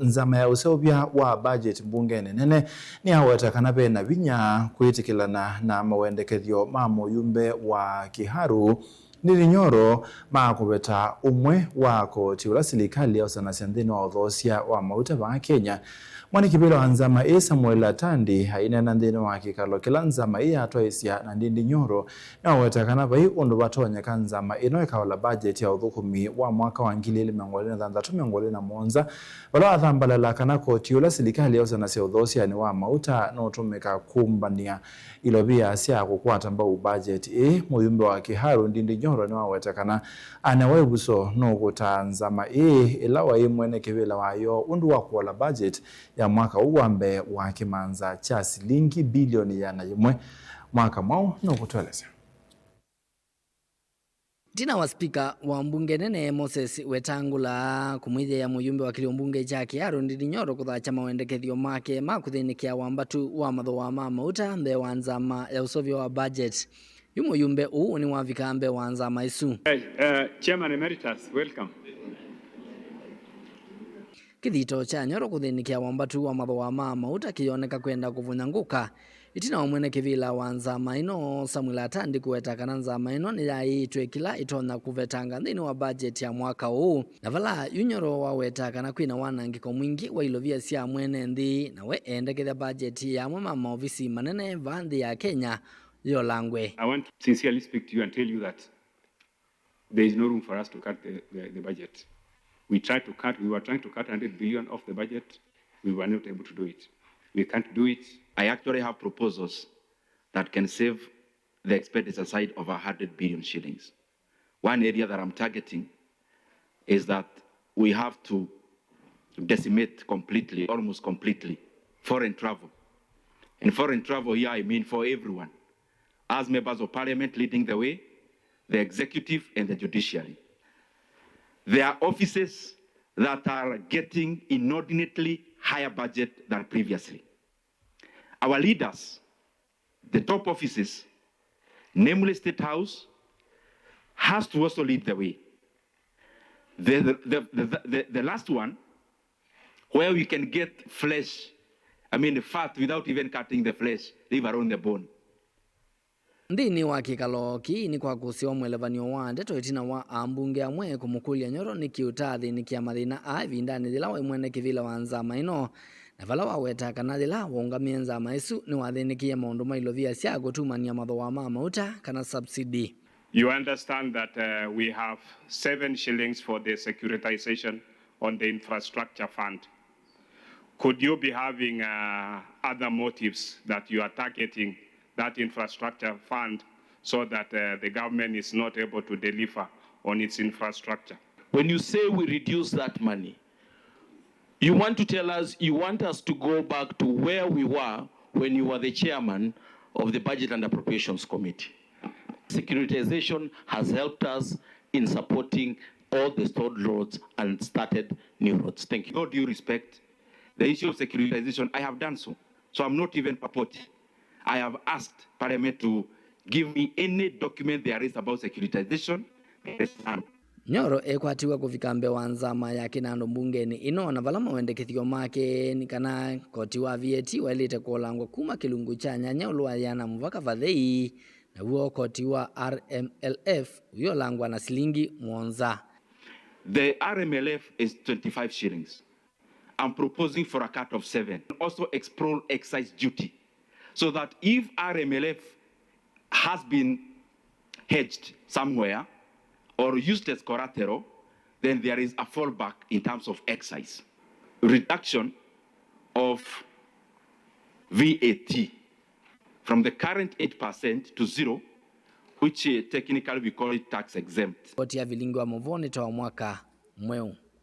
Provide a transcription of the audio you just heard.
Nzama ya useuvya wa budget mbungeni nene ni awetakana bena binya kwitikilana na mawendekethyo ma muyumbe wa Kiharu Ndindi-Nyoro makubeta umwe wa koti ula serikali yausanasia nthini wa uthosya wa mauta ba Kenya. Mwanikibila wa nzama Samuel Atandi hainena nthini wa kikalo kila nzama atwaisya na Ndindi-Nyoro na awetakana bai undu batonyeka nzama ino ikawala budget ya uthukumi wa mwaka wa 2026 wala athambalala kana koti ula serikali yausanasia uthosya ni wa mauta no tumika kumbania ilobia sia kukwata mbau budget muyumbe wa Kiharu Ndindi-Nyoro ni wawetakana anawebuso no kutanzama ilawa mwene kibila wayo undu wa kuwala budget ya mwaka uwambe wa kimanza cha silingi bilioni ya nayimwe mwaka mwao no kutueleza. Tina wa spika wa mbunge nene Moses Wetangula kumwithia ya muyumbe wa kiliumbunge cha Kiharu Ndindi-Nyoro kuthacha mawendekethyo make makuthinikia wambatu wa mathoa ma mauta mbe wa nzama ya usovyo wa budget. Yumuyumbe uu ni wavika mbe wa nzama isu. Chairman Emeritus, welcome. Kithito cha Nyoro kuthinikia wambatu wa mathoa ma mauta kioneka kwenda kuvunyanguka. Itina wa mwene kivila wa nzama ino Samuel Atandi kuwetakana nzama ino ni yaitwe kila itona kuvetanga nthini wa budget ya mwaka huu. Na vala Nyoro wawetakana kwina wanangiko mwingi wa ilovia sia mwene nthi na we endekethya budget ya mama maofisi manene vanthi ya Kenya yo langwe. I want to sincerely speak to you and tell you that there is no room for us to cut the budget. We were trying to cut 100 billion off the budget. We were not able to do it. We can't do it. I actually have proposals that can save the expenditure side of 100 billion shillings. One area that I'm targeting is that we have to decimate completely, almost completely, foreign travel. And foreign travel here, I mean for everyone. As members of parliament leading the way, the executive and the judiciary. There are offices that are getting inordinately higher budget than previously. Our leaders, the top offices, namely State House, has to also lead the way. The last one, where we can get flesh, fat without even cutting the flesh, leave around the bone. Nthini wa kikalo ki ni kwa kusiwa mwelevanio wa ndeto itina wa ambunge amwe kumukulia Nyoro ni kiutathi ni kia mathina a vindani thila wa mwene kivila wa nzama ino na vala wawetakana thila waungamia nzama isu ni wathinikia maundu mailovia sia gutumania mathoa ma mauta kana subsidy. You understand that we have 7 shillings for the securitization on the infrastructure fund. Could you be having other motives that you are targeting that infrastructure fund so that the government is not able to deliver on its infrastructure? When you say we reduce that money, you want to tell us, you want us to go back to where we were when you were the chairman of the Budget and Appropriations Committee. Securitization has helped us in supporting all the stalled roads and started new roads. Thank you. With all due respect, the issue of securitization, I have done so. So I'm not even purporting. I have asked Parliament to give me any document there is about securitization. Nyoro ekwatiwa kufika mbe wa nzama ya kinando mbungeni ino na vala mawendekethyo make ni kana koti wa VAT wailite kuolangwa kuma kilungu cha nyanya ulwa yana mvaka vathei na huo koti wa RMLF uyo langwa na silingi mwonza. The RMLF is 25 shillings. I'm proposing for a cut of 7. Also explore excise duty. So that if RMLF has been hedged somewhere or used as collateral, then there is a fallback in terms of excise. Reduction of VAT from the current 8% to 0, which technically we call it tax exempt. Koti ya vilingi wa muvoni toa mwaka mweu.